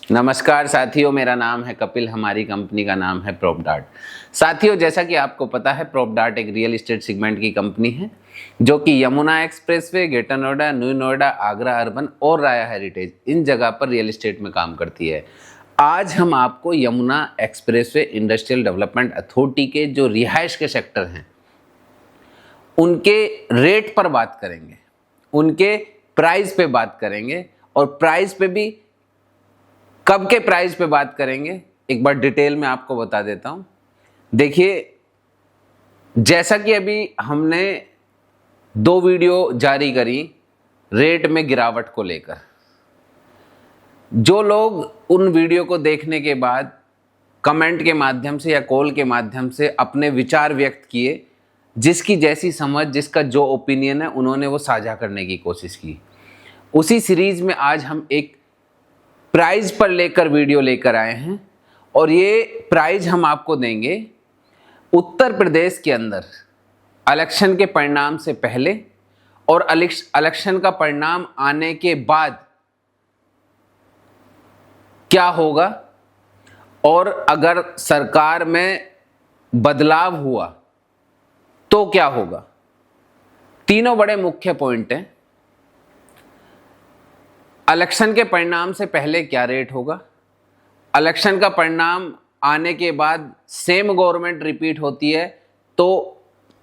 नमस्कार साथियों, मेरा नाम है कपिल। हमारी कंपनी का नाम है प्रोपडार्ट। साथियों, जैसा कि आपको पता है, प्रोपडार्ट एक रियल एस्टेट सेगमेंट की कंपनी है जो कि Yamuna expressway, greater Noida, new Noida, Agra urban और राया हेरिटेज इन जगह पर रियल एस्टेट में काम करती है। आज हम आपको Yamuna expressway industrial development authority के जो रिहाइश के सेक्टर हैं उनके रेट पर बात करेंगे, उनके प्राइस पे बात करेंगे और प्राइस पे भी कब के प्राइस पे बात करेंगे। एक बार डिटेल में आपको बता देता हूं। देखिए, जैसा कि अभी हमने 2 वीडियो जारी करी रेट में गिरावट को लेकर, जो लोग उन वीडियो को देखने के बाद कमेंट के माध्यम से या कॉल के माध्यम से अपने विचार व्यक्त किए, जिसकी जैसी समझ, जिसका जो ओपिनियन है, उन्होंने वो साझा करने की कोशिश की। उसी सीरीज में आज हम एक प्राइस पर लेकर वीडियो लेकर आए हैं और ये प्राइस हम आपको देंगे उत्तर प्रदेश के अंदर इलेक्शन के परिणाम से पहले और इलेक्शन का परिणाम आने के बाद क्या होगा, और अगर सरकार में बदलाव हुआ तो क्या होगा। तीनों बड़े मुख्य पॉइंट हैं। इलेक्शन के परिणाम से पहले क्या रेट होगा, इलेक्शन का परिणाम आने के बाद सेम गवर्नमेंट रिपीट होती है तो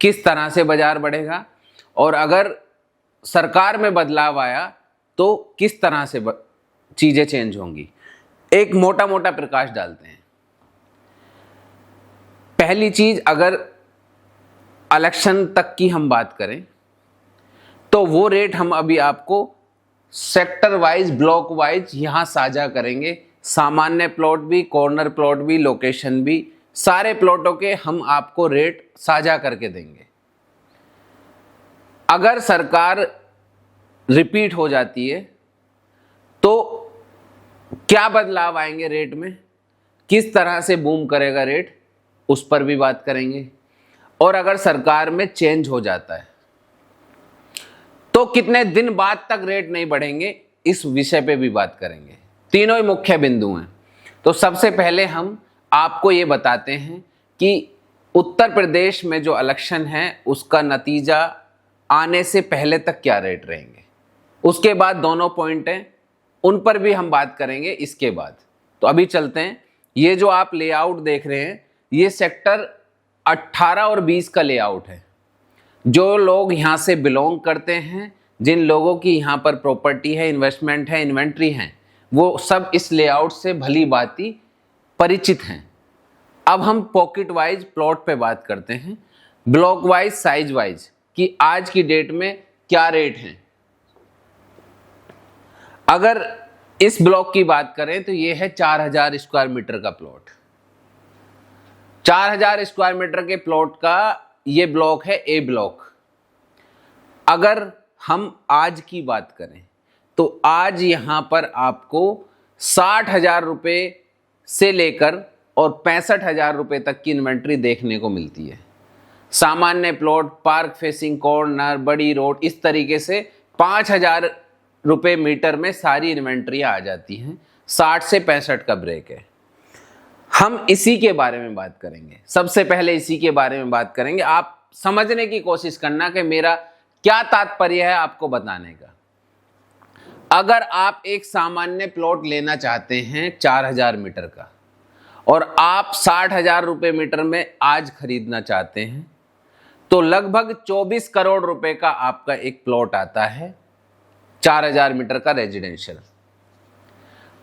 किस तरह से बाजार बढ़ेगा, और अगर सरकार में बदलाव आया तो किस तरह से चीजें चेंज होंगी। एक मोटा मोटा प्रकाश डालते हैं। पहली चीज, अगर इलेक्शन तक की हम बात करें तो वो रेट हम अभी आपको सेक्टर वाइज, ब्लॉक वाइज यहां साझा करेंगे। सामान्य प्लॉट भी, कॉर्नर प्लॉट भी, लोकेशन भी, सारे प्लॉटों के हम आपको रेट साझा करके देंगे। अगर सरकार रिपीट हो जाती है तो क्या बदलाव आएंगे रेट में, किस तरह से बूम करेगा रेट, उस पर भी बात करेंगे। और अगर सरकार में चेंज हो जाता है तो कितने दिन बाद तक रेट नहीं बढ़ेंगे, इस विषय पे भी बात करेंगे। तीनों ही मुख्य बिंदु हैं। तो सबसे पहले हम आपको ये बताते हैं कि उत्तर प्रदेश में जो इलेक्शन है उसका नतीजा आने से पहले तक क्या रेट रहेंगे। उसके बाद दोनों पॉइंट हैं, उन पर भी हम बात करेंगे इसके बाद। तो अभी चलते हैं। ये जो आप लेआउट देख रहे हैं, ये सेक्टर 18 और 20 का लेआउट है। जो लोग यहाँ से बिलोंग करते हैं, जिन लोगों की यहाँ पर प्रॉपर्टी है, इन्वेस्टमेंट है, इन्वेंट्री है, वो सब इस लेआउट से भली भांति परिचित हैं। अब हम पॉकेट वाइज प्लॉट पे बात करते हैं, ब्लॉक वाइज, साइज वाइज, कि आज की डेट में क्या रेट हैं। अगर इस ब्लॉक की बात करें तो ये है 4000 स्क्वायर मीटर का प्लॉट। 4000 स्क्वायर मीटर के प्लॉट का ये ब्लॉक है, ए ब्लॉक। अगर हम आज की बात करें तो आज यहां पर आपको 60,000 रुपये से लेकर और 65,000 रुपये तक की इन्वेंट्री देखने को मिलती है। सामान्य प्लॉट, पार्क फेसिंग, कॉर्नर, बड़ी रोड, इस तरीके से 5,000 रुपये मीटर में सारी इन्वेंट्री आ जाती हैं। 60 से 65 का ब्रेक है। हम इसी के बारे में बात करेंगे। सबसे पहले इसी के बारे में बात करेंगे। आप समझने की कोशिश करना कि मेरा क्या तात्पर्य है आपको बताने का। अगर आप एक सामान्य प्लॉट लेना चाहते हैं 4000 मीटर का और आप 60,000 रुपये मीटर में आज खरीदना चाहते हैं तो लगभग 24 करोड़ रुपए का आपका एक प्लॉट आता है, 4000 मीटर का रेजिडेंशियल।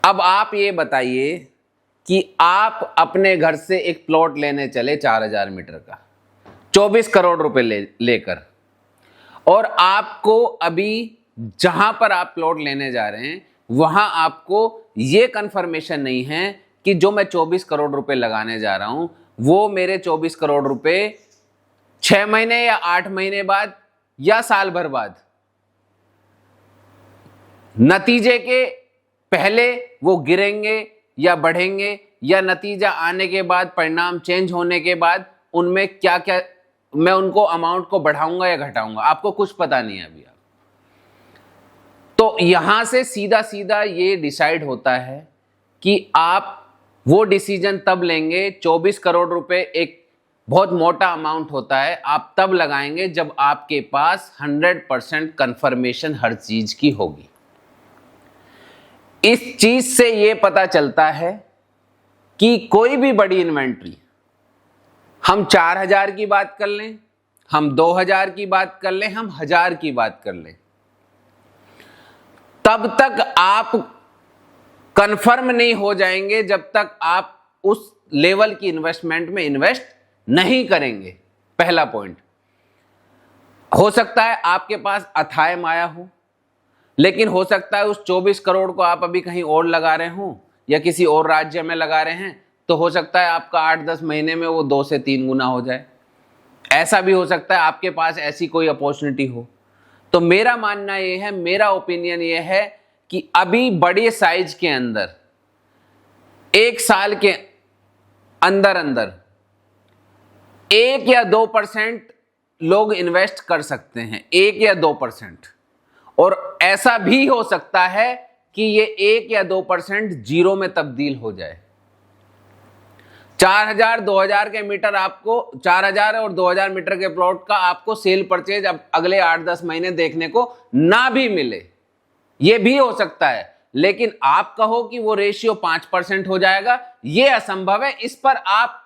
अब आप ये बताइए कि आप अपने घर से एक प्लॉट लेने चले 4000 मीटर का 24 करोड़ रुपए लेकर, और आपको अभी जहां पर आप प्लॉट लेने जा रहे हैं वहां आपको ये कंफर्मेशन नहीं है कि जो मैं 24 करोड़ रुपए लगाने जा रहा हूं वो मेरे 24 करोड़ रुपए 6 महीने या 8 महीने बाद या साल भर बाद, नतीजे के पहले वो गिरेंगे या बढ़ेंगे, या नतीजा आने के बाद, परिणाम चेंज होने के बाद उनमें क्या क्या, मैं उनको अमाउंट को बढ़ाऊंगा या घटाऊंगा, आपको कुछ पता नहीं है अभी। आप तो यहां से सीधा सीधा ये डिसाइड होता है कि आप वो डिसीजन तब लेंगे, 24 करोड़ रुपए एक बहुत मोटा अमाउंट होता है, आप तब लगाएंगे जब आपके पास 100% कंफर्मेशन हर चीज की होगी। इस चीज से ये पता चलता है कि कोई भी बड़ी इन्वेंट्री, हम 4000 की बात कर लें, हम 2000 की बात कर लें, हम 1000 की बात कर लें, तब तक आप कंफर्म नहीं हो जाएंगे जब तक आप उस लेवल की इन्वेस्टमेंट में इन्वेस्ट नहीं करेंगे। पहला पॉइंट। हो सकता है आपके पास अथाह माया हो, लेकिन हो सकता है उस 24 करोड़ को आप अभी कहीं और लगा रहे हो या किसी और राज्य में लगा रहे हैं, तो हो सकता है आपका 8-10 महीने में वो 2 से 3 गुना हो जाए। ऐसा भी हो सकता है आपके पास ऐसी कोई अपॉर्चुनिटी हो। तो मेरा मानना ये है, मेरा ओपिनियन ये है कि अभी बड़े साइज के अंदर 1 साल के अंदर अंदर 1 या 2% लोग इन्वेस्ट कर सकते हैं, 1 या 2%। और ऐसा भी हो सकता है कि ये 1 या 2% जीरो में तब्दील हो जाए। 4000 2000 के मीटर आपको, 4000 और 2000 मीटर के प्लॉट का आपको सेल परचेज अब अगले 8-10 महीने देखने को ना भी मिले, ये भी हो सकता है। लेकिन आप कहो कि वो रेशियो 5% हो जाएगा, ये असंभव है। इस पर आप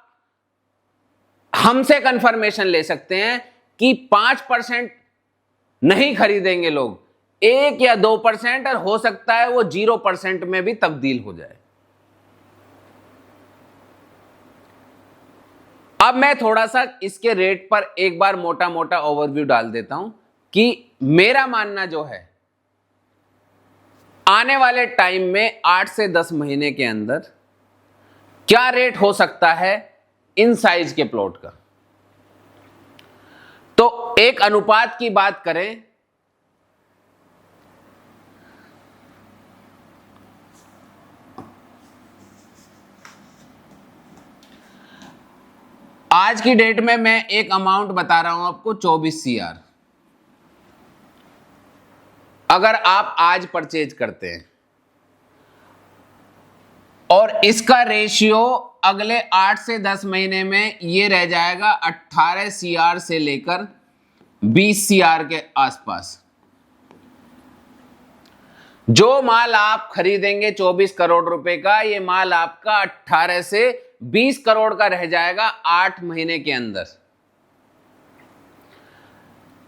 हमसे कंफर्मेशन ले सकते हैं कि 5% नहीं खरीदेंगे लोग, 1 या 2%, और हो सकता है वो 0% में भी तब्दील हो जाए। अब मैं थोड़ा सा इसके रेट पर एक बार मोटा मोटा ओवरव्यू डाल देता हूं कि मेरा मानना जो है, आने वाले टाइम में 8 से 10 महीने के अंदर क्या रेट हो सकता है इन साइज के प्लॉट का। तो एक अनुपात की बात करें, आज की डेट में मैं एक अमाउंट बता रहा हूं आपको, 24 CR। अगर आप आज परचेज करते हैं और इसका रेशियो अगले 8 से 10 महीने में ये रह जाएगा 18 CR से लेकर 20 CR के आसपास। जो माल आप खरीदेंगे 24 करोड़ रुपए का, ये माल आपका 18 से 20 करोड़ का रह जाएगा 8 महीने के अंदर।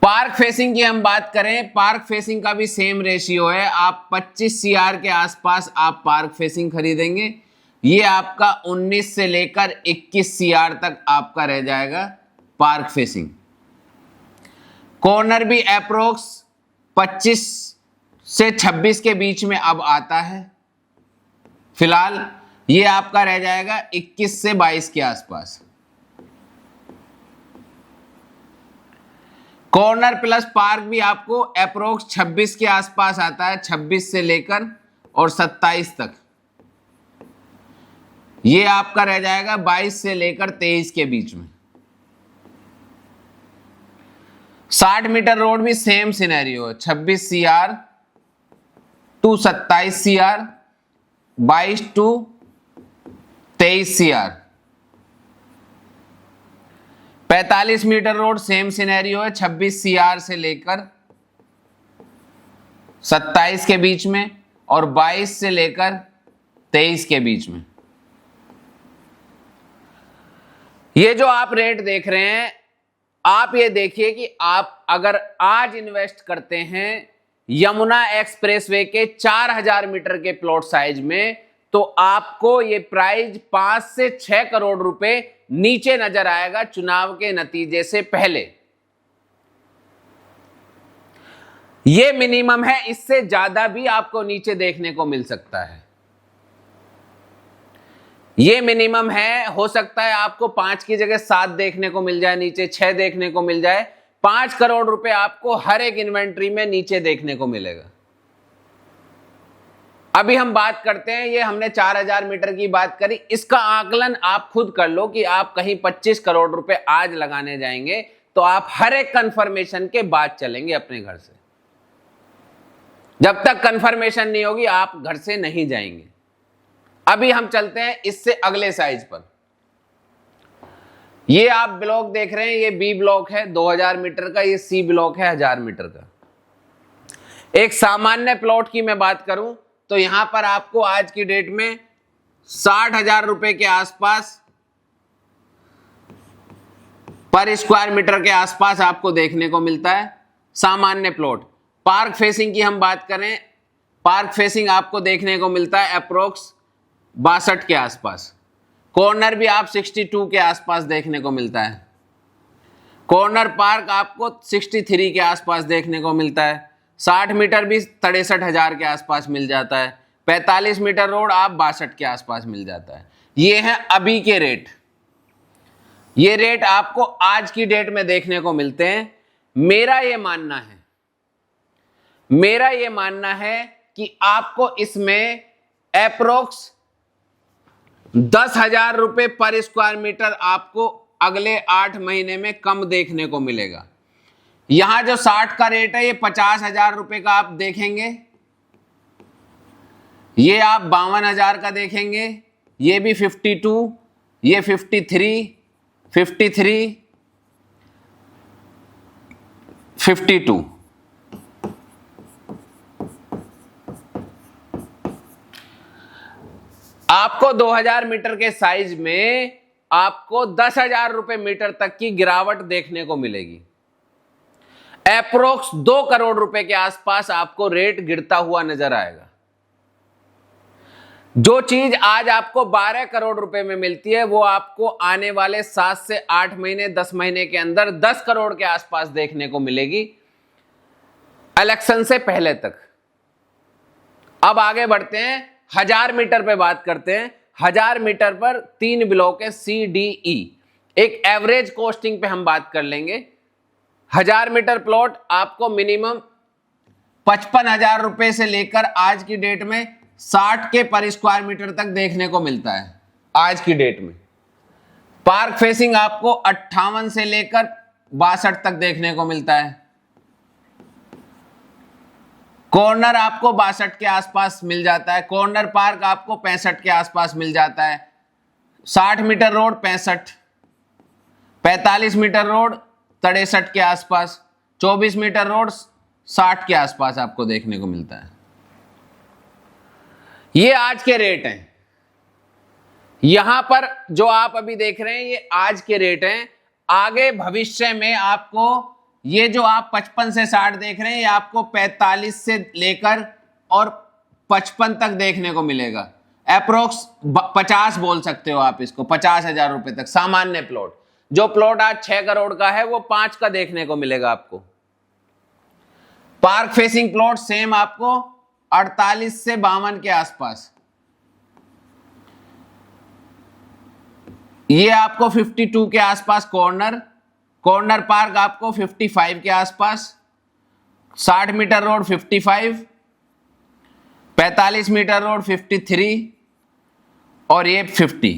पार्क फेसिंग की हम बात करें, पार्क फेसिंग का भी सेम रेशियो है। आप 25 CR के आसपास आप पार्क फेसिंग खरीदेंगे, ये आपका 19 से लेकर 21 CR तक आपका रह जाएगा पार्क फेसिंग। कॉर्नर भी अप्रोक्स 25 से 26 के बीच में अब आता है। फिलहाल ये आपका रह जाएगा 21 से 22 के आसपास। कॉर्नर प्लस पार्क भी आपको अप्रोक्स 26 के आसपास आता है, 26 से लेकर और 27 तक। ये आपका रह जाएगा 22 से लेकर 23 के बीच में। 60 मीटर रोड भी सेम सिनेरियो है, 26 CR to 27 CR, 22 to 23 CR। 45 metre road same scenario है, 26 CR से लेकर 27 के बीच में और 22 से लेकर 23 के बीच में। ये जो आप रेट देख रहे हैं, आप ये देखिए कि आप अगर आज इन्वेस्ट करते हैं यमुना एक्सप्रेसवे के 4000 मीटर के प्लॉट साइज में, तो आपको ये प्राइस 5 से 6 करोड़ रुपए नीचे नजर आएगा चुनाव के नतीजे से पहले। ये मिनिमम है, इससे ज्यादा भी आपको नीचे देखने को मिल सकता है। ये मिनिमम है, हो सकता है आपको 5 की जगह 7 देखने को मिल जाए, नीचे 6 देखने को मिल जाए। 5 करोड़ रुपए आपको हर एक इन्वेंट्री में नीचे देखने को मिलेगा। अभी हम बात करते हैं, ये हमने 4000 मीटर की बात करी, इसका आकलन आप खुद कर लो कि आप कहीं 25 करोड़ रुपए आज लगाने जाएंगे तो आप हर एक कंफर्मेशन के बाद चलेंगे अपने घर से। जब तक कंफर्मेशन नहीं होगी आप घर से नहीं जाएंगे। अभी हम चलते हैं इससे अगले साइज पर। ये आप ब्लॉक देख रहे हैं, ये बी ब्लॉक है 2000 मीटर का, ये सी ब्लॉक है 1000 मीटर का। एक सामान्य प्लॉट की मैं बात करूं तो यहां पर आपको आज की डेट में 60,000 रुपए के आसपास पर स्क्वायर मीटर के आसपास आपको देखने को मिलता है सामान्य प्लॉट। पार्क फेसिंग की हम बात करें, पार्क फेसिंग आपको देखने को मिलता है अप्रोक्स 62 के आसपास। कॉर्नर भी आप 62 के आसपास देखने को मिलता है। कॉर्नर पार्क आपको 63 के आसपास देखने को मिलता है। 60 मीटर भी 63,000 के आसपास मिल जाता है। 45 मीटर रोड आप 62 के आसपास मिल जाता है। ये है अभी के रेट। ये रेट आपको आज की डेट में देखने को मिलते हैं। मेरा ये मानना है कि आपको इसमें अप्रोक्स 10,000 रुपए पर स्क्वायर मीटर आपको अगले 8 महीने में कम देखने को मिलेगा। यहां जो 60 का रेट है ये 50,000 रुपए का आप देखेंगे, ये आप 52,000 का देखेंगे, ये भी 52, ये 53, 53, 52। आपको 2000 मीटर के साइज में आपको 10,000 रुपए मीटर तक की गिरावट देखने को मिलेगी। अप्रोक्स 2 करोड़ रुपए के आसपास आपको रेट गिरता हुआ नजर आएगा। जो चीज आज आपको 12 करोड़ रुपए में मिलती है वो आपको आने वाले 7 से 8 महीने 10 महीने के अंदर 10 करोड़ के आसपास देखने को मिलेगी, इलेक्शन से पहले तक। अब आगे बढ़ते हैं, 1000 मीटर पे बात करते हैं। 1000 मीटर पर 3 ब्लॉक है सी डी ई। एक एवरेज कॉस्टिंग पे हम बात कर लेंगे। 1000 मीटर प्लॉट आपको मिनिमम 55,000 रुपए से लेकर आज की डेट में 60 के पर स्क्वायर मीटर तक देखने को मिलता है आज की डेट में। पार्क फेसिंग आपको 58 से लेकर 62 तक देखने को मिलता है। कॉर्नर आपको 62 के आसपास मिल जाता है। कॉर्नर पार्क आपको 65 के आसपास मिल जाता है। 60 मीटर रोड 65, 45 मीटर रोड 63 के आसपास, 24 मीटर रोड 60 के आसपास आपको देखने को मिलता है। ये आज के रेट हैं। यहां पर जो आप अभी देख रहे हैं ये आज के रेट हैं। आगे भविष्य में आपको ये जो आप 55 से 60 देख रहे हैं ये आपको 45 से लेकर और 55 तक देखने को मिलेगा। अप्रोक्स 50 बोल सकते हो आप इसको, 50,000 रुपए तक सामान्य प्लॉट। जो प्लॉट आज 6 करोड़ का है वो 5 का देखने को मिलेगा आपको। पार्क फेसिंग प्लॉट सेम आपको 48 से 52 के आसपास। ये आपको 52 के आसपास कॉर्नर। कॉर्नर पार्क आपको 55 के आसपास। 60 मीटर रोड 55, 45 मीटर रोड 53 और ये 50।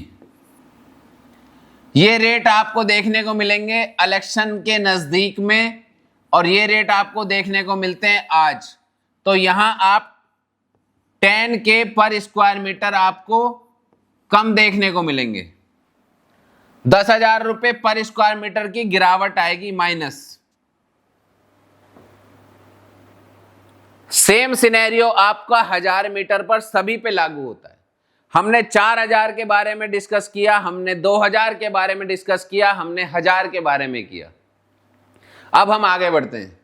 ये रेट आपको देखने को मिलेंगे इलेक्शन के नजदीक में और ये रेट आपको देखने को मिलते हैं आज। तो यहां आप 10 के पर स्क्वायर मीटर आपको कम देखने को मिलेंगे। 10,000 रुपए पर स्क्वायर मीटर की गिरावट आएगी माइनस। सेम सिनेरियो आपका 1000 मीटर पर सभी पे लागू होता है। हमने 4000 के बारे में डिस्कस किया, हमने 2000 के बारे में डिस्कस किया, हमने 1000 के बारे में किया। अब हम आगे बढ़ते हैं।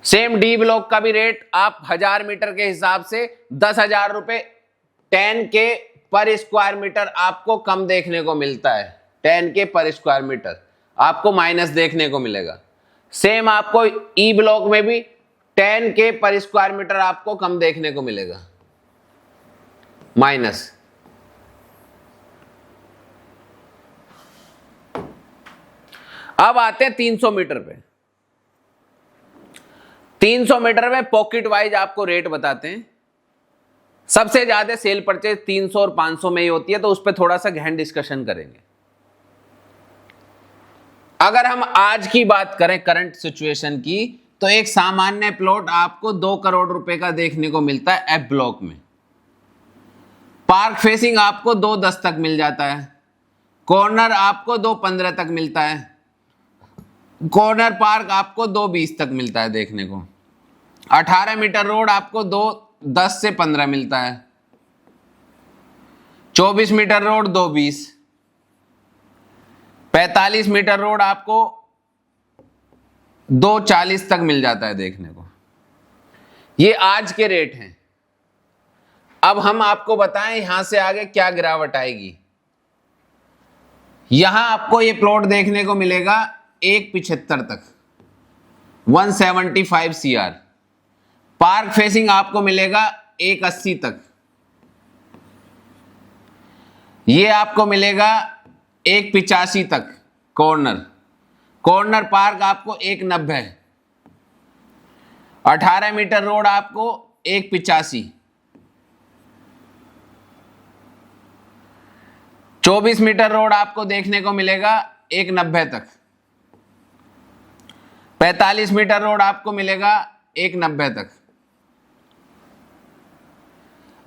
सेम डी ब्लॉक का भी रेट आप 1000 मीटर के हिसाब से 10,000 रुपए 10 के पर स्क्वायर मीटर आपको कम देखने को मिलता है। 10 के पर स्क्वायर मीटर आपको माइनस देखने को मिलेगा। सेम आपको ई ब्लॉक में भी 10 के पर स्क्वायर मीटर आपको कम देखने को मिलेगा, माइनस। अब आते हैं 300 मीटर पे। 300 मीटर में पॉकेट वाइज आपको रेट बताते हैं। सबसे ज्यादा सेल परचेज 300 और 500 में ही होती है, तो उस पर थोड़ा सा गहन डिस्कशन करेंगे। अगर हम आज की बात करें करंट सिचुएशन की, तो एक सामान्य प्लॉट आपको 2 करोड़ रुपए का देखने को मिलता है एफ ब्लॉक में। पार्क फेसिंग आपको 2.10 तक मिल जाता है, कॉर्नर आपको 2.15 तक मिलता है, कॉर्नर पार्क आपको 2.20 तक मिलता है देखने को, 18 मीटर रोड आपको 2.10 से 15 मिलता है, 24 मीटर रोड 2.20, 45 मीटर रोड आपको 2.40 तक मिल जाता है देखने को। ये आज के रेट हैं। अब हम आपको बताएं यहां से आगे क्या गिरावट आएगी। यहां आपको ये प्लॉट देखने को मिलेगा 1.75 तक, 175 CR। पार्क फेसिंग आपको मिलेगा 1.80 तक, ये आपको मिलेगा 1.85 तक। कॉर्नर पार्क आपको 1.90, 18 मीटर रोड आपको 1.85, 24 मीटर रोड आपको देखने को मिलेगा 1.90 तक, 45 मीटर रोड आपको मिलेगा 1.90 तक।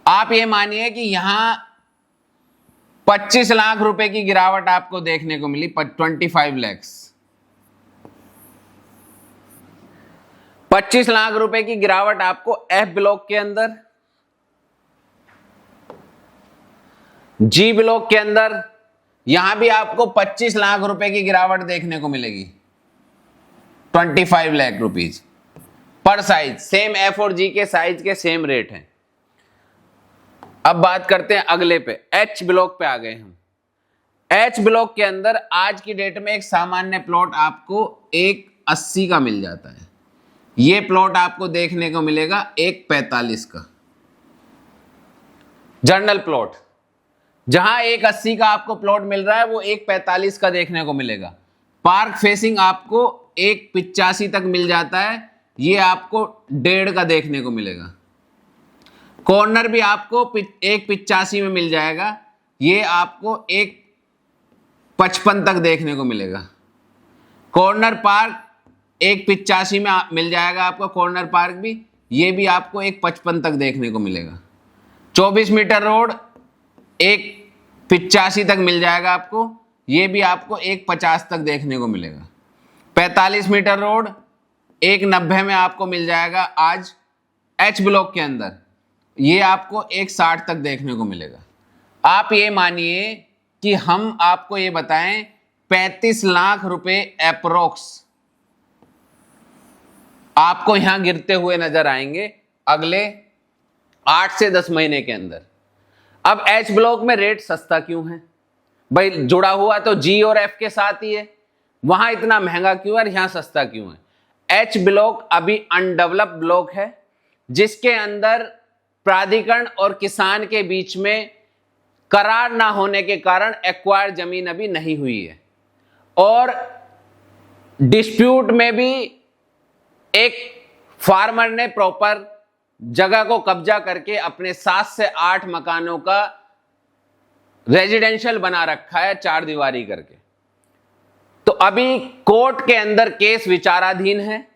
आप ये मानिए कि यहां 25 लाख रुपए की गिरावट आपको देखने को मिली, 25 लाख, 25 लाख रुपए की गिरावट आपको एफ ब्लॉक के अंदर, जी ब्लॉक के अंदर, यहां भी आपको 25 लाख रुपए की गिरावट देखने को मिलेगी, 25 lakh rupees per size. Same F और जी के साइज के सेम रेट हैं। अब बात करते हैं अगले पे, एच ब्लॉक पे आ गए हम। एच ब्लॉक के अंदर आज की डेट में एक सामान्य प्लॉट आपको 1.80 का मिल जाता है। ये प्लॉट आपको देखने को मिलेगा 1.45 का, जनरल प्लॉट। जहां 1.80 का आपको प्लॉट मिल रहा है वो 1.45 का देखने को मिलेगा। पार्क फेसिंग आपको 1.85 तक मिल जाता है, ये आपको 1.5 का देखने को मिलेगा। कॉर्नर भी आपको 1.85 में मिल जाएगा, ये आपको 1.55 तक देखने को मिलेगा। कॉर्नर पार्क 1.85 में मिल जाएगा आपको, कॉर्नर पार्क भी, ये भी आपको 1.55 तक देखने को मिलेगा। 24 मीटर रोड 1.85 तक मिल जाएगा आपको, ये भी आपको 1.50 तक देखने को मिलेगा। 45 मीटर रोड 1.90 में आपको मिल जाएगा आज एच ब्लॉक के अंदर, ये आपको 1.60 तक देखने को मिलेगा। आप ये मानिए कि हम आपको ये बताएं 35 लाख रुपए अप्रोक्स आपको यहां गिरते हुए नजर आएंगे अगले 8 से 10 महीने के अंदर। अब एच ब्लॉक में रेट सस्ता क्यों है भाई? जुड़ा हुआ तो जी और एफ के साथ ही है, वहां इतना महंगा क्यों है और यहां सस्ता क्यों है? एच ब्लॉक अभी अनडेवलप्ड ब्लॉक है, जिसके अंदर प्राधिकरण और किसान के बीच में करार ना होने के कारण एक्वायर जमीन अभी नहीं हुई है, और डिस्प्यूट में भी एक फार्मर ने प्रॉपर जगह को कब्जा करके अपने 7 से 8 मकानों का रेजिडेंशियल बना रखा है 4 दीवारी करके। तो अभी कोर्ट के अंदर केस विचाराधीन है,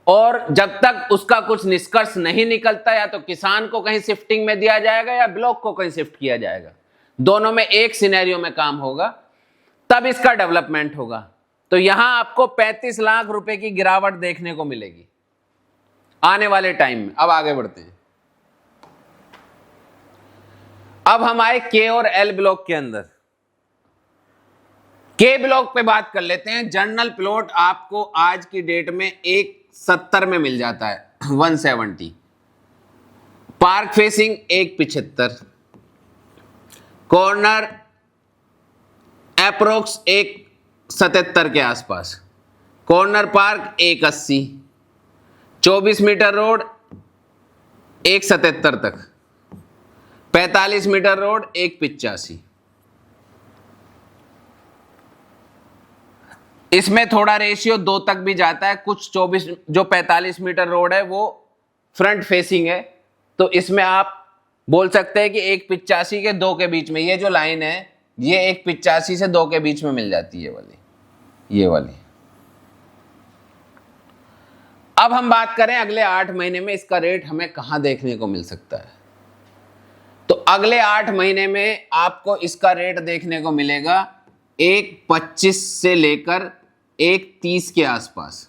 और जब तक उसका कुछ निष्कर्ष नहीं निकलता, या तो किसान को कहीं शिफ्टिंग में दिया जाएगा या ब्लॉक को कहीं शिफ्ट किया जाएगा, दोनों में एक सिनेरियो में काम होगा, तब इसका डेवलपमेंट होगा। तो यहां आपको 35 लाख रुपए की गिरावट देखने को मिलेगी आने वाले टाइम में। अब आगे बढ़ते हैं। अब हम आए के और एल ब्लॉक के अंदर। के ब्लॉक पे बात कर लेते हैं। जनरल प्लॉट आपको आज की डेट में 1.70 में मिल जाता है, 170। पार्क फेसिंग 1.75, कॉर्नर अप्रोक्स 1.77 के आसपास, कॉर्नर पार्क 1.80, 24 मीटर रोड 1.77 तक, 45 मीटर रोड 1.85। इसमें थोड़ा रेशियो 2 तक भी जाता है। कुछ 24 जो 45 मीटर रोड है वो फ्रंट फेसिंग है, तो इसमें आप बोल सकते हैं कि 1.85 के 2 के बीच में, ये जो लाइन है ये 1.85 से 2 के बीच में मिल जाती है ये वाली। अब हम बात करें अगले 8 महीने में इसका रेट हमें कहां देखने को मिल सकता है। तो अगले 8 महीने में आपको इसका रेट देखने को मिलेगा 1.25 से लेकर 1.30 के आसपास।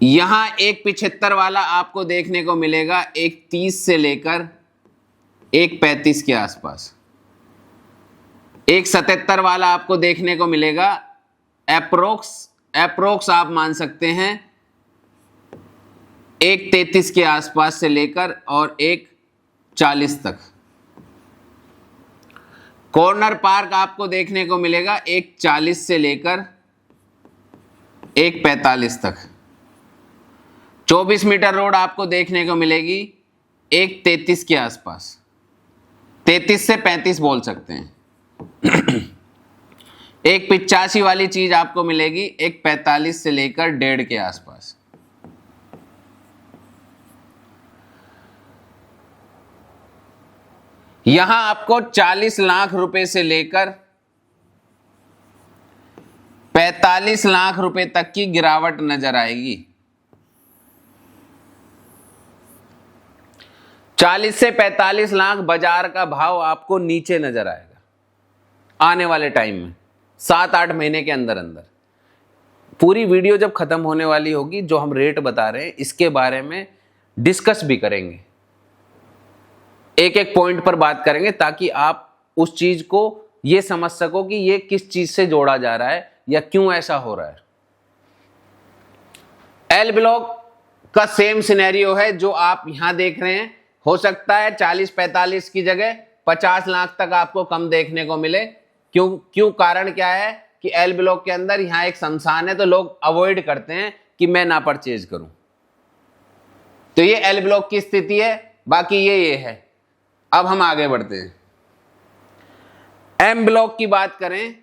यहां 1.75 वाला आपको देखने को मिलेगा 1.30 से लेकर 1.35 के आसपास। 1.77 वाला आपको देखने को मिलेगा एप्रोक्स आप मान सकते हैं 1.33 के आसपास से लेकर और 1.40 तक। कॉर्नर पार्क आपको देखने को मिलेगा 1.40 से लेकर 1.45 तक। 24 मीटर रोड आपको देखने को मिलेगी 1.33 के आसपास, 33 से 35 बोल सकते हैं। 1.85 वाली चीज आपको मिलेगी 1.45 से लेकर 1.5 के आसपास। यहां आपको 40 लाख रुपए से लेकर 45 लाख रुपए तक की गिरावट नजर आएगी। 40 से 45 लाख बाजार का भाव आपको नीचे नजर आएगा आने वाले टाइम में, 7-8 महीने के अंदर अंदर। पूरी वीडियो जब खत्म होने वाली होगी, जो हम रेट बता रहे हैं इसके बारे में डिस्कस भी करेंगे, एक एक पॉइंट पर बात करेंगे, ताकि आप उस चीज को ये समझ सको कि ये किस चीज से जोड़ा जा रहा है या क्यों ऐसा हो रहा है। एल ब्लॉक का सेम सिनेरियो है जो आप यहां देख रहे हैं। हो सकता है 40-45 की जगह 50 लाख तक आपको कम देखने को मिले। क्यों कारण क्या है कि एल ब्लॉक के अंदर यहां एक शमशान है, तो लोग अवॉइड करते हैं कि मैं ना परचेज करूं। तो ये एल ब्लॉक की स्थिति है, बाकी ये है। अब हम आगे बढ़ते हैं। एम ब्लॉक की बात करें,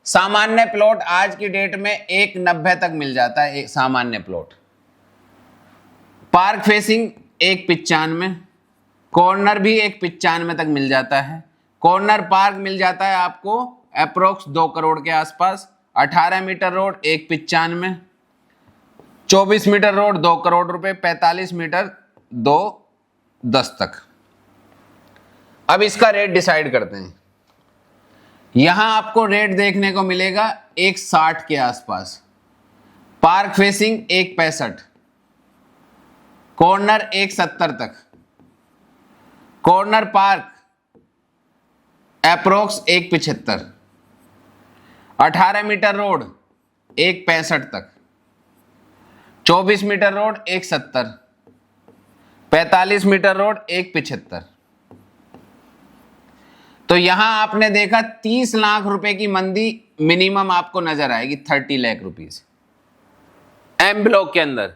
सामान्य प्लॉट आज की डेट में 1.90 तक मिल जाता है। एक सामान्य प्लॉट पार्क फेसिंग 1.95, कॉर्नर भी 1.95 तक मिल जाता है। कॉर्नर पार्क मिल जाता है आपको अप्रोक्स 2 करोड़ के आसपास। 18 metre road 1.95, 24 metre road 2 crore रुपए, 45 मीटर 2.10 तक। अब इसका रेट डिसाइड करते हैं। यहां आपको रेट देखने को मिलेगा 1.60 के आसपास। पार्क फेसिंग 1.65, कॉर्नर 1.70 तक। Corner park approx 1.75, 18 metre road 1.65 तक, 24 मीटर रोड 1.70, 45 मीटर रोड 1.75। तो यहां आपने देखा 30 लाख रुपए की मंदी मिनिमम आपको नजर आएगी, 30 लाख रुपीस। एम ब्लॉक के अंदर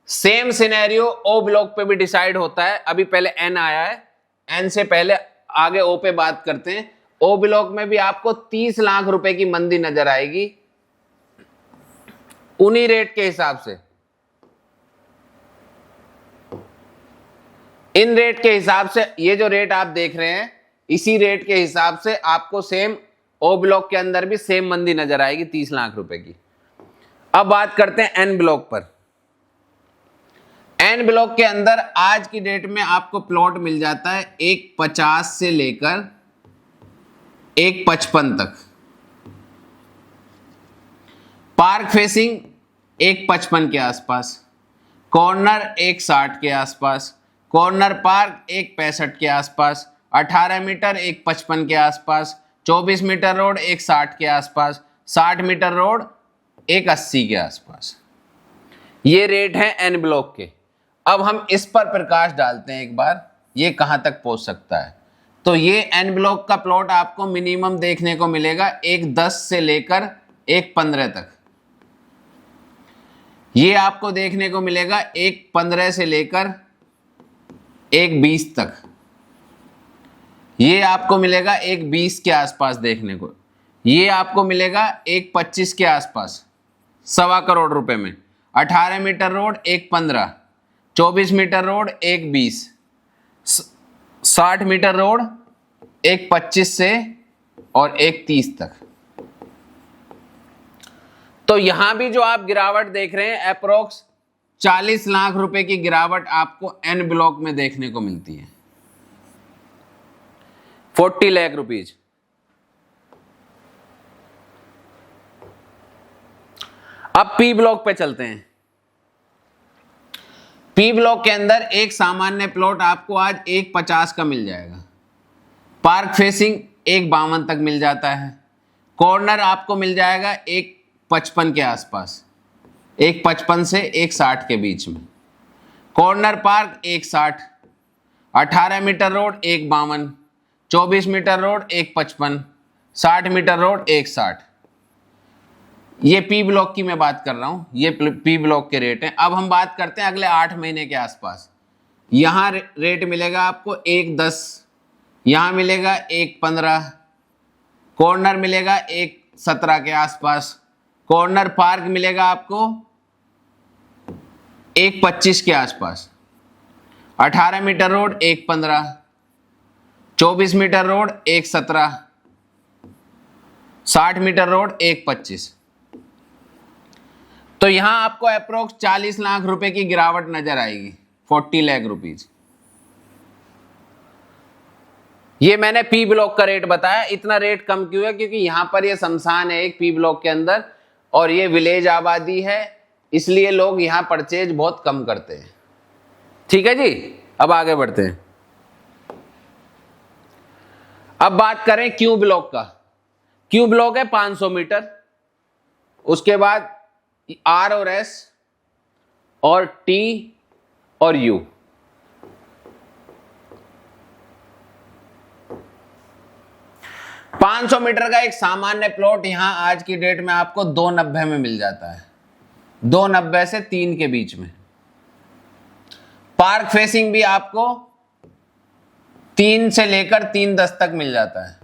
सेम सिनेरियो ओ ब्लॉक पे भी डिसाइड होता है। अभी पहले एन आया है, एन से पहले आगे ओ पे बात करते हैं। ओ ब्लॉक में भी आपको 30 लाख रुपए की मंदी नजर आएगी, उन्हीं रेट के हिसाब से। इन रेट के हिसाब से ये जो रेट आप देख रहे हैं, इसी रेट के हिसाब से आपको सेम ओ ब्लॉक के अंदर भी सेम मंदी नजर आएगी 30 लाख रुपए की। अब बात करते हैं एन ब्लॉक पर। एन ब्लॉक के अंदर आज की डेट में आपको प्लॉट मिल जाता है 1.50 से लेकर 1.55 तक। पार्क फेसिंग 1.55 के आसपास, कॉर्नर 1.60 के आसपास, कॉर्नर पार्क 1.65 के आसपास, 18 मीटर 1.55 के आसपास, 24 मीटर रोड 1.60 के आसपास, 60 मीटर रोड 1.80 के आसपास। ये रेट है एन ब्लॉक के। अब हम इस पर प्रकाश डालते हैं एक बार, ये कहां तक पहुंच सकता है। तो ये एन ब्लॉक का प्लॉट आपको मिनिमम देखने को मिलेगा 1.10 से लेकर 1.15 तक। ये आपको देखने को मिलेगा 1.15 से लेकर 1.20 तक। ये आपको मिलेगा 1.20 के आसपास देखने को। ये आपको मिलेगा 1.25 के आसपास, 1.25 करोड़ रुपए में। 18 metre road 1.15, 24 metre road 1.20, 60 metre road 1.25 से और 1.30 तक। तो यहां भी जो आप गिरावट देख रहे हैं अप्रोक्स 40 लाख रुपए की गिरावट आपको एन ब्लॉक में देखने को मिलती है। 40 लाख रुपीज। अब पी ब्लॉक पे चलते हैं। पी ब्लॉक के अंदर एक सामान्य प्लॉट आपको आज 150 का मिल जाएगा। पार्क फेसिंग 152 तक मिल जाता है। कॉर्नर आपको मिल जाएगा 155 के आसपास, 155 से 160 के बीच में। Corner park 160, 18 metre road 152, 24 metre road 155, 60 metre road 160। ये पी ब्लॉक की मैं बात कर रहा हूं, ये पी ब्लॉक के रेट हैं। अब हम बात करते हैं अगले 8 महीने के आसपास। यहां रेट मिलेगा आपको 110, यहां मिलेगा 115, कॉर्नर मिलेगा 117 के आसपास, कॉर्नर पार्क मिलेगा आपको 125 के आसपास, 18 metre road 115, 24 metre road 117, 60 metre road 125। तो यहां आपको अप्रोक्स 40 लाख रुपए की गिरावट नजर आएगी, 40 लाख रुपीज। ये मैंने पी ब्लॉक का रेट बताया। इतना रेट कम क्यों है? क्योंकि यहां पर ये शमशान है एक पी ब्लॉक के अंदर, और ये विलेज आबादी है, इसलिए लोग यहां परचेज बहुत कम करते हैं। ठीक है जी, अब आगे बढ़ते हैं। अब बात करें क्यू ब्लॉक का। क्यू ब्लॉक है 500 मीटर, उसके बाद आर और एस और टी और यू। पांच 500 मीटर का एक सामान्य प्लॉट यहां आज की डेट में आपको 290 में मिल जाता है, 290 से 3 के बीच में। पार्क फेसिंग भी आपको 3 से लेकर 310 तक मिल जाता है।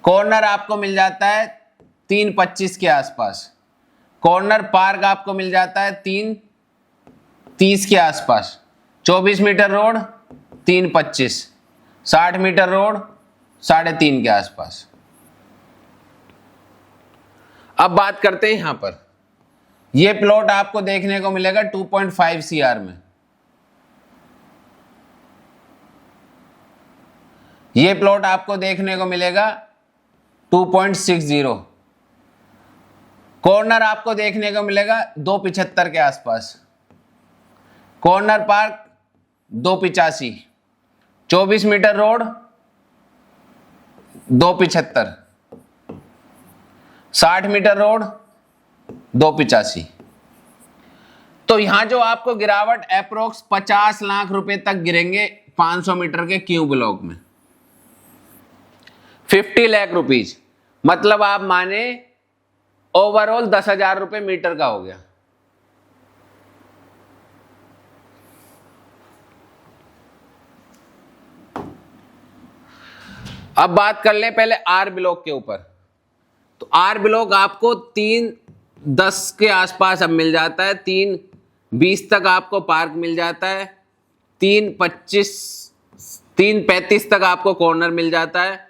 कॉर्नर आपको मिल जाता है 325 के आसपास, कॉर्नर पार्क आपको मिल जाता है 330 के आसपास, 24 मीटर रोड 325, 60 मीटर रोड 3.5 के आसपास। अब बात करते हैं यहां पर, यह प्लॉट आपको देखने को मिलेगा 2.5 CR में। यह प्लॉट आपको देखने को मिलेगा 2.60। कॉर्नर आपको देखने को मिलेगा 275 के आसपास, corner park 285, 24 metre road 275, 60 metre road 285। तो यहां जो आपको गिरावट अप्रोक्स 50 लाख रुपए तक गिरेंगे 500 मीटर के क्यू ब्लॉक में, 50 लाख रुपीज। मतलब आप माने ओवरऑल 10,000 रुपए मीटर का हो गया। अब बात कर लें पहले आर ब्लॉक के ऊपर। तो आर ब्लॉक आपको 310 के आसपास अब मिल जाता है, 320 तक आपको पार्क मिल जाता है, 335 तक आपको कॉर्नर मिल जाता है,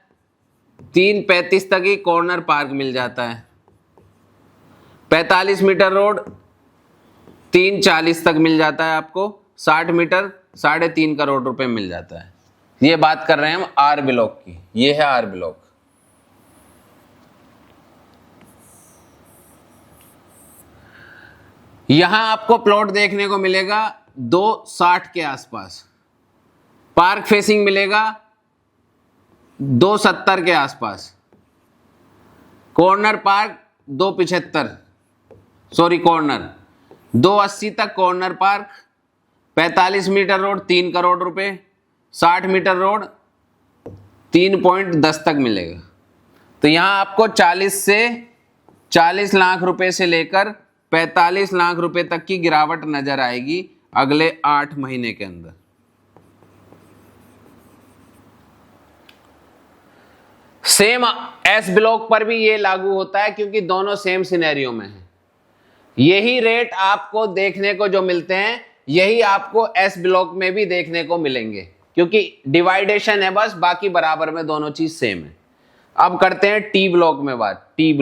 335 तक ही कॉर्नर पार्क मिल जाता है, 45 मीटर रोड 340 तक मिल जाता है आपको, 60 मीटर 3.5 करोड़ रुपए मिल जाता है। ये बात कर रहे हैं हम आर ब्लॉक की। ये है आर ब्लॉक। यहां आपको प्लॉट देखने को मिलेगा 260 के आसपास, पार्क फेसिंग मिलेगा 270 के आसपास, कॉर्नर पार्क 275, सॉरी कॉर्नर 280 तक corner park, 45 metre road 3 crore रुपए, 60 मीटर रोड 3.10 तक मिलेगा। तो यहां आपको 40 लाख रुपए से लेकर 45 लाख रुपए तक की गिरावट नजर आएगी अगले 8 महीने के अंदर। सेम एस ब्लॉक पर भी ये लागू होता है, क्योंकि दोनों सेम सिनेरियो में है। यही रेट आपको देखने को जो मिलते हैं यही आपको एस ब्लॉक में भी देखने को मिलेंगे, क्योंकि डिवाइडेशन है बस, बाकी बराबर में दोनों चीज सेम है। अब करते हैं टी ब्लॉक में बात। टी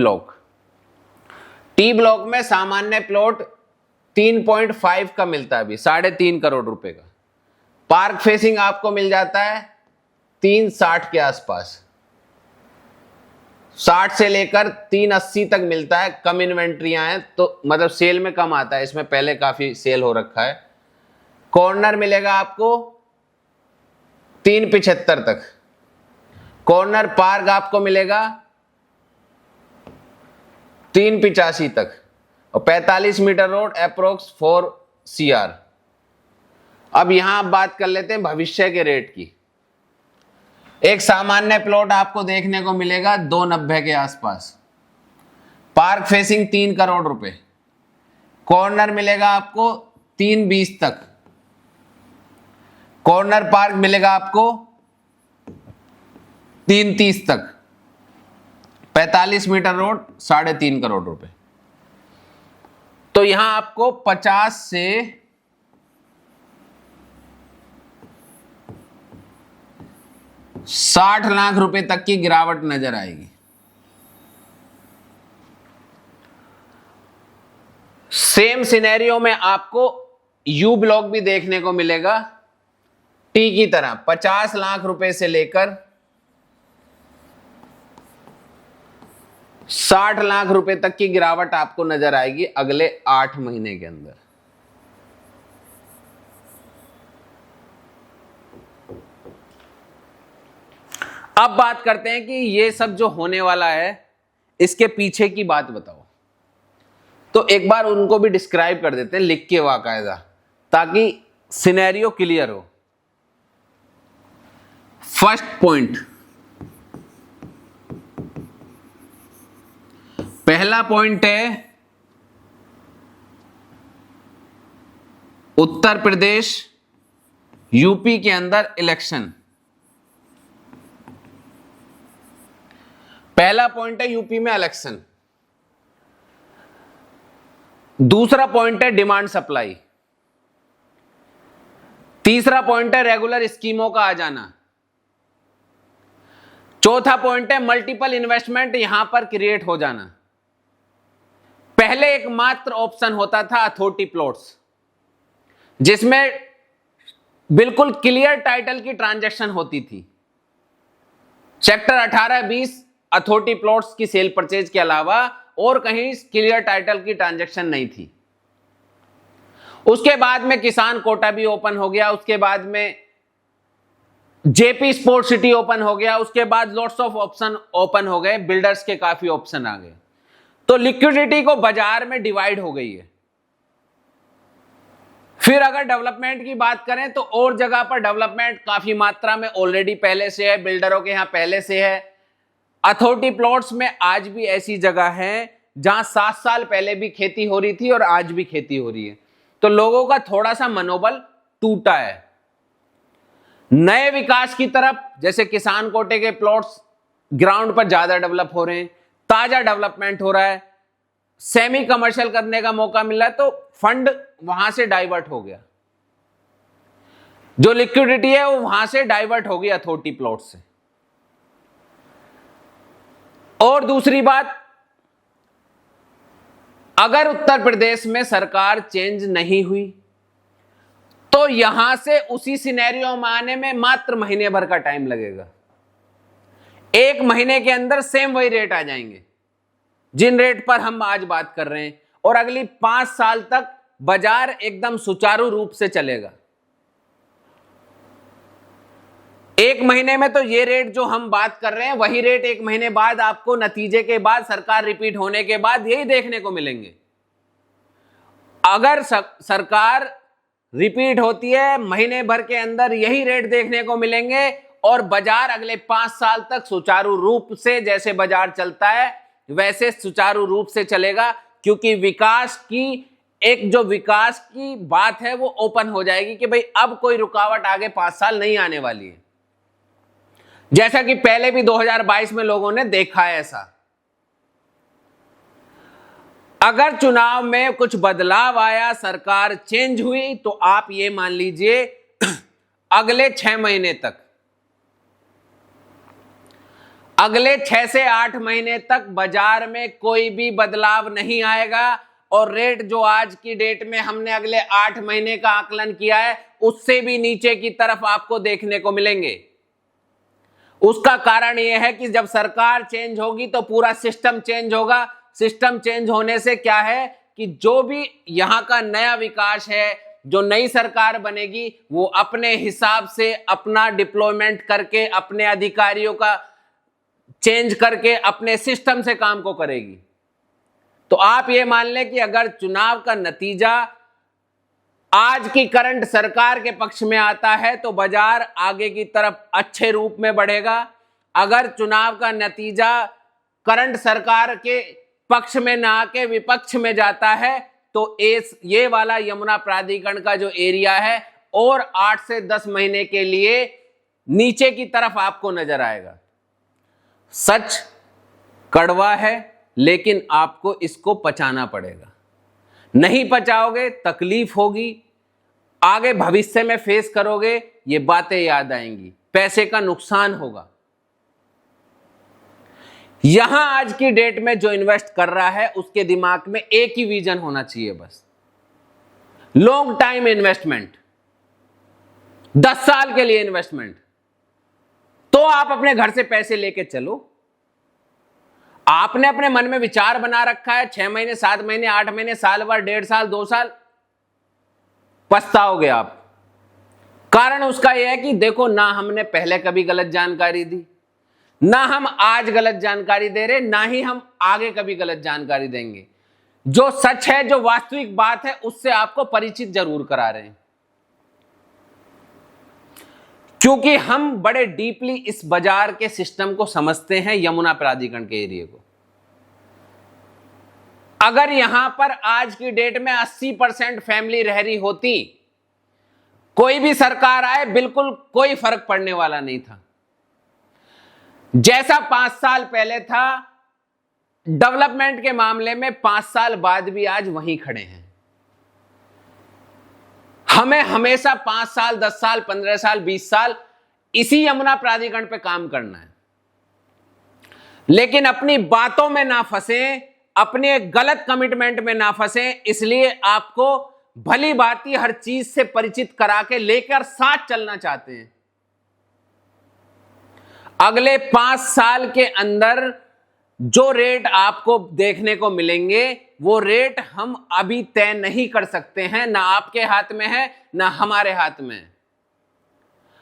ब्लॉक में सामान्य प्लॉट 3.5 का मिलता है अभी, 3.5 करोड़ रुपए का। पार्क फेसिंग आपको मिल जाता है 360 के आसपास, 60 से लेकर 380 तक मिलता है। कम इन्वेंट्रियां हैं तो मतलब सेल में कम आता है, इसमें पहले काफी सेल हो रखा है। कॉर्नर मिलेगा आपको 375 तक। कॉर्नर पार्क आपको मिलेगा 385 तक और 45 मीटर रोड अप्रोक्स 4 CR। अब यहां आप बात कर लेते हैं भविष्य के रेट की। एक सामान्य प्लॉट आपको देखने को मिलेगा 290 के आसपास, पार्क फेसिंग 3 करोड़ रुपए। कॉर्नर मिलेगा आपको 320 तक। कॉर्नर पार्क मिलेगा आपको 330 तक। 45 मीटर रोड 3.5 करोड़ रुपए। तो यहां आपको 50 से 60 लाख रुपए तक की गिरावट नजर आएगी। सेम सिनेरियो में आपको यू ब्लॉक भी देखने को मिलेगा टी की तरह। 50 लाख रुपए से लेकर 60 लाख रुपए तक की गिरावट आपको नजर आएगी अगले 8 महीने के अंदर। अब बात करते हैं कि ये सब जो होने वाला है इसके पीछे की बात बताओ। तो एक बार उनको भी डिस्क्राइब कर देते हैं लिख के बाकायदा, ताकि सिनेरियो क्लियर हो। फर्स्ट पॉइंट, पहला पॉइंट है उत्तर प्रदेश यूपी के अंदर इलेक्शन। पहला पॉइंट है यूपी में इलेक्शन। दूसरा पॉइंट है डिमांड सप्लाई। तीसरा पॉइंट है रेगुलर स्कीमों का आ जाना। चौथा पॉइंट है मल्टीपल इन्वेस्टमेंट यहां पर क्रिएट हो जाना। पहले एकमात्र ऑप्शन होता था अथॉरिटी प्लॉट्स, जिसमें बिल्कुल क्लियर टाइटल की ट्रांजैक्शन होती थी। सेक्टर 18-20 अथॉरिटी प्लॉट्स की सेल परचेज के अलावा और कहीं क्लियर टाइटल की ट्रांजैक्शन नहीं थी। उसके बाद में किसान कोटा भी ओपन हो गया, उसके बाद में जेपी स्पोर्ट सिटी ओपन हो गया, उसके बाद लॉट्स ऑफ ऑप्शन ओपन हो गए, बिल्डर्स के काफी ऑप्शन आ गए। तो लिक्विडिटी को बाजार में डिवाइड हो गई है। फिर अगर डेवलपमेंट की बात करें तो और जगह पर डेवलपमेंट काफी मात्रा में ऑलरेडी पहले से है, बिल्डरों के यहां पहले से है। अथॉरिटी प्लॉट्स में आज भी ऐसी जगह है जहां 7 साल पहले भी खेती हो रही थी और आज भी खेती हो रही है। तो लोगों का थोड़ा सा मनोबल टूटा है नए विकास की तरफ। जैसे किसान कोटे के प्लॉट्स ग्राउंड पर ज्यादा डेवलप हो रहे हैं, ताजा डेवलपमेंट हो रहा है, सेमी कमर्शियल करने का मौका मिला है, तो फंड वहां से डाइवर्ट हो गया। जो लिक्विडिटी है वो वहां से डाइवर्ट हो गई अथॉरिटी प्लॉट से। और दूसरी बात, अगर उत्तर प्रदेश में सरकार चेंज नहीं हुई तो यहां से उसी सिनेरियो में आने में मात्र महीने भर का टाइम लगेगा। 1 महीने के अंदर सेम वही रेट आ जाएंगे जिन रेट पर हम आज बात कर रहे हैं, और अगली 5 साल तक बाजार एकदम सुचारू रूप से चलेगा। 1 महीने में तो ये रेट जो हम बात कर रहे हैं वही रेट 1 महीने बाद आपको नतीजे के बाद, सरकार रिपीट होने के बाद यही देखने को मिलेंगे। अगर सरकार रिपीट होती है, महीने भर के अंदर यही रेट देखने को मिलेंगे और बाजार अगले 5 साल तक सुचारू रूप से, जैसे बाजार चलता है वैसे सुचारू रूप से चलेगा, क्योंकि विकास की बात है वो ओपन हो जाएगी कि भाई अब कोई रुकावट आगे 5 साल नहीं आने वाली है। जैसा कि पहले भी 2022 में लोगों ने देखा है ऐसा। अगर चुनाव में कुछ बदलाव आया, सरकार चेंज हुई, तो आप ये मान लीजिए अगले 6 महीने तक, अगले 6 से 8 महीने तक बाजार में कोई भी बदलाव नहीं आएगा और रेट जो आज की डेट में हमने अगले 8 महीने का आकलन किया है उससे भी नीचे की तरफ आपको देखने को मिलेंगे। उसका कारण यह है कि जब सरकार चेंज होगी तो पूरा सिस्टम चेंज होगा। सिस्टम चेंज होने से क्या है कि जो भी यहां का नया विकास है, जो नई सरकार बनेगी, वो अपने हिसाब से अपना डिप्लॉयमेंट करके, अपने अधिकारियों का चेंज करके, अपने सिस्टम से काम को करेगी। तो आप ये मान लें कि अगर चुनाव का नतीजा आज की करंट सरकार के पक्ष में आता है तो बाजार आगे की तरफ अच्छे रूप में बढ़ेगा। अगर चुनाव का नतीजा करंट सरकार के पक्ष में ना आके विपक्ष में जाता है तो ये वाला यमुना प्राधिकरण का जो एरिया है और 8 से 10 महीने के लिए नीचे की तरफ आपको नजर आएगा। सच कड़वा है, लेकिन आपको इसको पचाना पड़ेगा। नहीं पचाओगे तकलीफ होगी, आगे भविष्य में फेस करोगे, ये बातें याद आएंगी, पैसे का नुकसान होगा। यहां आज की डेट में जो इन्वेस्ट कर रहा है उसके दिमाग में एक ही विजन होना चाहिए, बस लॉन्ग टाइम इन्वेस्टमेंट, 10 साल के लिए इन्वेस्टमेंट। तो आप अपने घर से पैसे लेके चलो। आपने अपने मन में विचार बना रखा है 6 महीने, 7 महीने, 8 महीने, साल भर, 1.5 साल, 2 साल, पछताओगे आप। कारण उसका यह है कि देखो, ना हमने पहले कभी गलत जानकारी दी, ना हम आज गलत जानकारी दे रहे, ना ही हम आगे कभी गलत जानकारी देंगे। जो सच है, जो वास्तविक बात है, उससे आपको परिचित जरूर करा रहे हैं, क्योंकि हम बड़े डीपली इस बाजार के सिस्टम को समझते हैं, यमुना प्राधिकरण के एरिया को। अगर यहां पर आज की डेट में 80% फैमिली रह रही होती, कोई भी सरकार आए बिल्कुल कोई फर्क पड़ने वाला नहीं था। जैसा 5 साल पहले था, डेवलपमेंट के मामले में 5 साल बाद भी आज वहीं खड़े हैं। हमें हमेशा 5 साल, 10 साल, 15 साल, 20 साल इसी यमुना प्राधिकरण पे काम करना है, लेकिन अपनी बातों में ना फंसे, अपने गलत कमिटमेंट में ना फंसे। इसलिए आपको भली भांति हर चीज से परिचित करा के लेकर साथ चलना चाहते हैं। अगले 5 साल के अंदर जो रेट आपको देखने को मिलेंगे, वो रेट हम अभी तय नहीं कर सकते हैं, ना आपके हाथ में है, ना हमारे हाथ में है।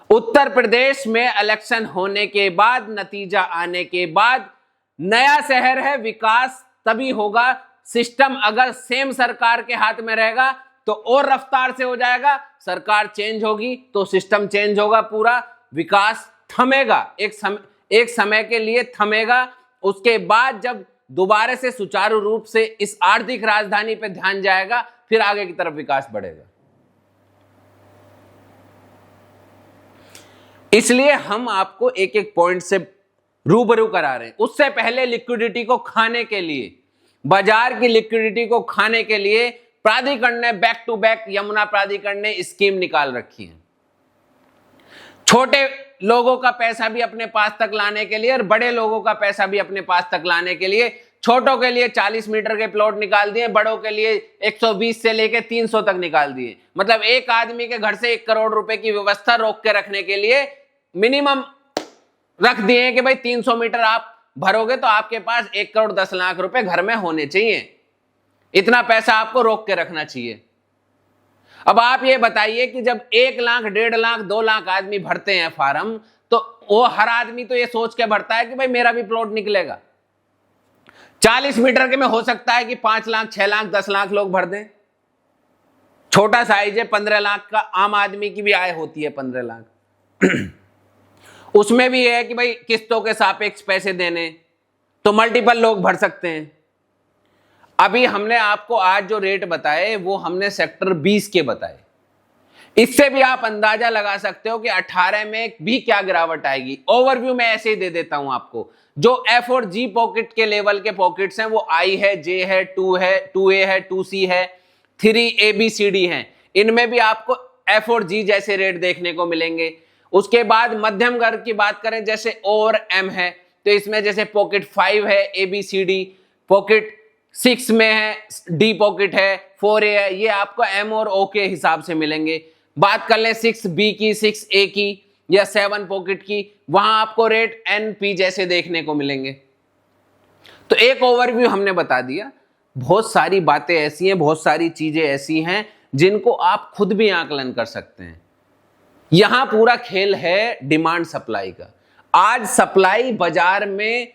उत्तर प्रदेश में इलेक्शन होने के बाद, नतीजा आने के बाद, नया शहर है, विकास तभी होगा। सिस्टम अगर सेम सरकार के हाथ में रहेगा तो और रफ्तार से हो जाएगा। सरकार चेंज होगी तो सिस्टम चेंज होगा, पूरा विकास थमेगा, एक समय के लिए थमेगा। उसके बाद जब दोबारा से सुचारू रूप से इस आर्थिक राजधानी पे ध्यान जाएगा, फिर आगे की तरफ विकास बढ़ेगा। इसलिए हम आपको एक एक पॉइंट से रूबरू करा रहे हैं। उससे पहले लिक्विडिटी को खाने के लिए, बाजार की लिक्विडिटी को खाने के लिए प्राधिकरण ने बैक टू बैक, यमुना प्राधिकरण ने स्कीम निकाल रखी है। छोटे लोगों का पैसा भी अपने पास तक लाने के लिए और बड़े लोगों का पैसा भी अपने पास तक लाने के लिए छोटों के लिए 40 मीटर के प्लॉट निकाल दिए, बड़ों के लिए 120 से लेके 300 तक निकाल दिए। मतलब एक आदमी के घर से 1 करोड़ रुपए की व्यवस्था रोक के रखने के लिए मिनिमम रख दिए कि भाई 300 मीटर आप भरोगे तो आपके पास 1 करोड़ 10 लाख रुपए घर में होने चाहिए। इतना पैसा आपको रोक के रखना चाहिए। अब आप ये बताइए कि जब 1 लाख, 1.5 लाख, 2 लाख आदमी भरते हैं फार्म, तो वो हर आदमी तो ये सोच के भरता है कि भाई मेरा भी प्लॉट निकलेगा। 40 मीटर के में हो सकता है कि 5 लाख, 6 लाख, 10 लाख लोग भर दें। छोटा साइज है, 15 लाख का आम आदमी की भी आय होती है 15 लाख। उसमें भी है कि भाई किस्तों के सापेक्ष पैसे देने, तो मल्टीपल लोग भर सकते हैं। अभी हमने आपको आज जो रेट बताए वो हमने सेक्टर 20 के बताए। इससे भी आप अंदाजा लगा सकते हो कि 18 में भी क्या गिरावट आएगी। ओवरव्यू में ऐसे ही दे देता हूं आपको। जो F और G पॉकेट के लेवल के पॉकेट्स हैं वो I है, J है, 2 है, 2A है, 2C है, 3ABCD हैं। इनमें भी आपको F और G जैसे रेट देखने को मिलेंगे। उसके बाद मध्यम वर्ग की बात करें, जैसे O और M है, तो इसमें जैसे पॉकेट 5 है ABCD, पॉकेट 6 में है D पॉकेट है, 4A है, ये आपको M और O के हिसाब से मिलेंगे। बात कर लें 6B की, 6A की, या 7 पॉकेट की, वहां आपको रेट NP जैसे देखने को मिलेंगे। तो एक ओवरव्यू हमने बता दिया। बहुत सारी बातें ऐसी हैं, बहुत सारी चीजें ऐसी हैं जिनको आप खुद भी आकलन कर सकते हैं। यहां पूरा खेल है डिमांड सप्लाई का। आज सप्लाई बाजार में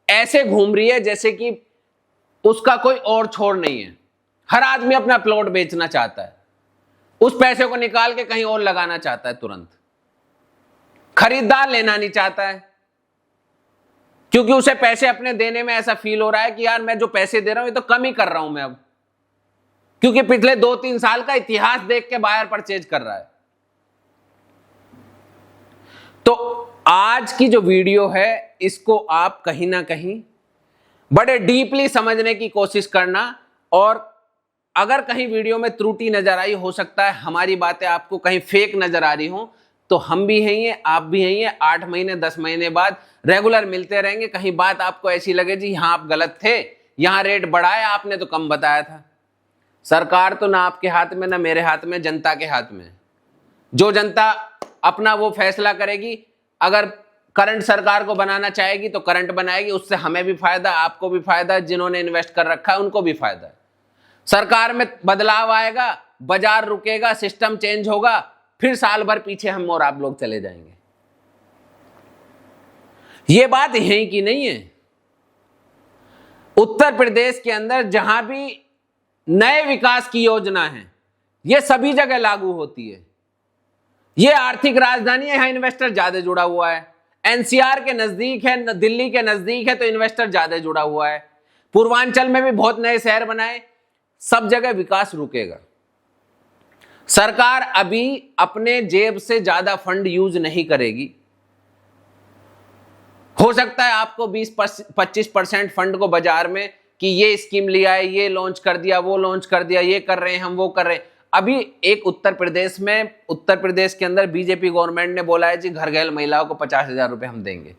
ऐसे घूम रही है जैसे कि उसका कोई और छोर नहीं है। हर आदमी अपना प्लॉट बेचना चाहता है, उस पैसे को निकाल के कहीं और लगाना चाहता है तुरंत। खरीदार लेना नहीं चाहता है क्योंकि उसे पैसे अपने देने में ऐसा फील हो रहा है कि यार मैं जो पैसे दे रहा हूं ये तो कम ही कर रहा हूं मैं अब, क्योंकि पिछले 2-3 साल का इतिहास देख के बायर परचेज कर रहा है। तो आज की जो वीडियो है इसको आप कहीं ना कहीं बड़े डीपली समझने की कोशिश करना, और अगर कहीं वीडियो में त्रुटि नजर आई, हो सकता है हमारी बातें आपको कहीं फेक नजर आ रही हो, तो हम भी हैं, आप भी हैं। 8 महीने 10 महीने बाद रेगुलर मिलते रहेंगे। कहीं बात आपको ऐसी लगे जी यहां आप गलत थे, यहां रेट बढ़ाया आपने तो कम बताया था। सरकार तो ना आपके हाथ में ना मेरे हाथ में, जनता के हाथ में। जो जनता अपना वो फैसला करेगी। अगर करंट सरकार को बनाना चाहेगी तो करंट बनाएगी, उससे हमें भी फायदा, आपको भी फायदा, जिन्होंने इन्वेस्ट कर रखा है उनको भी फायदा है। सरकार में बदलाव आएगा, बाजार रुकेगा, सिस्टम चेंज होगा, फिर साल भर पीछे हम और आप लोग चले जाएंगे। यह बात यहीं की नहीं है। उत्तर प्रदेश के अंदर जहां भी नए विकास की योजना है, यह सभी जगह लागू होती है। यह आर्थिक राजधानी है, यहां इन्वेस्टर ज्यादा जुड़ा हुआ है। NCR के नजदीक है, दिल्ली के नजदीक है, तो इन्वेस्टर ज्यादा जुड़ा हुआ है। पूर्वांचल में भी बहुत नए शहर बनाए, सब जगह विकास रुकेगा। सरकार अभी अपने जेब से ज्यादा फंड यूज नहीं करेगी। हो सकता है आपको 20-25% फंड को बाजार में कि ये स्कीम लिया है, ये लॉन्च कर दिया, वो लॉन्च कर दिया, ये कर रहे हैं हम, वो कर रहे हैं। अभी एक उत्तर प्रदेश के अंदर बीजेपी गवर्नमेंट ने बोला है जी घर गैल महिलाओं को 50,000 रुपए हम देंगे।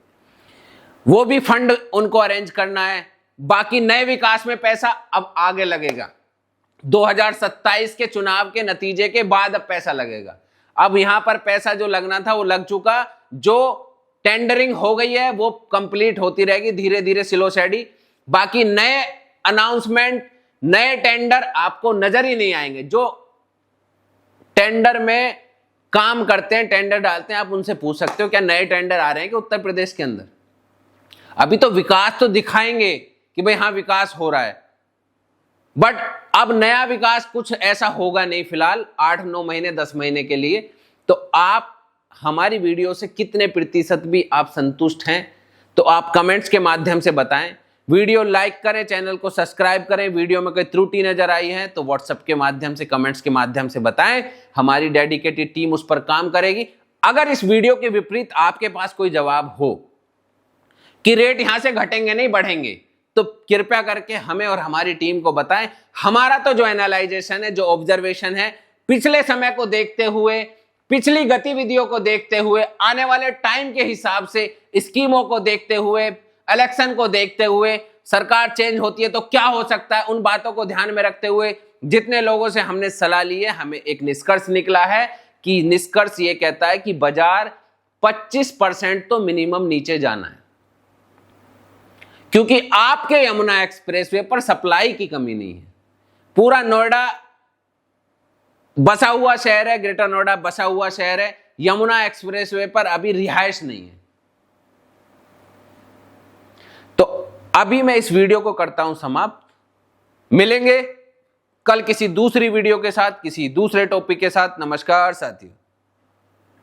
वो भी फंड उनको अरेंज करना है। बाकी नए विकास में पैसा अब आगे लगेगा। 2027 के चुनाव के नतीजे के बाद अब पैसा लगेगा। अब यहां पर पैसा जो लगना था वो लग चुका। जो टेंडरिंग हो गई है वो कंप्लीट होती रहेगी धीरे धीरे, स्लो स्टेडी। बाकी नए अनाउंसमेंट, नए टेंडर आपको नजर ही नहीं आएंगे। जो टेंडर में काम करते हैं, टेंडर डालते हैं, आप उनसे पूछ सकते हो क्या नए टेंडर आ रहे हैं कि उत्तर प्रदेश के अंदर। अभी तो विकास तो दिखाएंगे कि भाई हाँ विकास हो रहा है, बट अब नया विकास कुछ ऐसा होगा नहीं फिलहाल 8-9 महीने 10 महीने के लिए। तो आप हमारी वीडियो से कितने प्रतिशत भी आप संतुष्ट हैं तो आप कमेंट्स के माध्यम से बताएं। वीडियो लाइक करें, चैनल को सब्सक्राइब करें। वीडियो में कोई त्रुटि नजर आई है तो व्हाट्सएप के माध्यम से, कमेंट्स के माध्यम से बताएं। हमारी डेडिकेटेड टीम उस पर काम करेगी। अगर इस वीडियो के विपरीत आपके पास कोई जवाब हो कि रेट यहां से घटेंगे नहीं बढ़ेंगे, तो कृपया करके हमें और हमारी टीम को बताएं। हमारा तो जो एनालाइजेशन है, जो ऑब्जर्वेशन है, पिछले समय को देखते हुए, पिछली गतिविधियों को देखते हुए, आने वाले टाइम के हिसाब से, स्कीमों को देखते हुए, इलेक्शन को देखते हुए, सरकार चेंज होती है तो क्या हो सकता है, उन बातों को ध्यान में रखते हुए जितने लोगों से हमने सलाह ली है, हमें एक निष्कर्ष निकला है कि निष्कर्ष ये कहता है कि बाजार 25% तो मिनिमम नीचे जाना है, क्योंकि आपके यमुना एक्सप्रेसवे पर सप्लाई की कमी नहीं है। पूरा नोएडा बसा हुआ शहर है, ग्रेटर नोएडा बसा हुआ शहर है। यमुना एक्सप्रेसवे पर अभी रिहाइश नहीं है। तो अभी मैं इस वीडियो को करता हूं समाप्त। मिलेंगे कल किसी दूसरी वीडियो के साथ, किसी दूसरे टॉपिक के साथ। नमस्कार साथियों।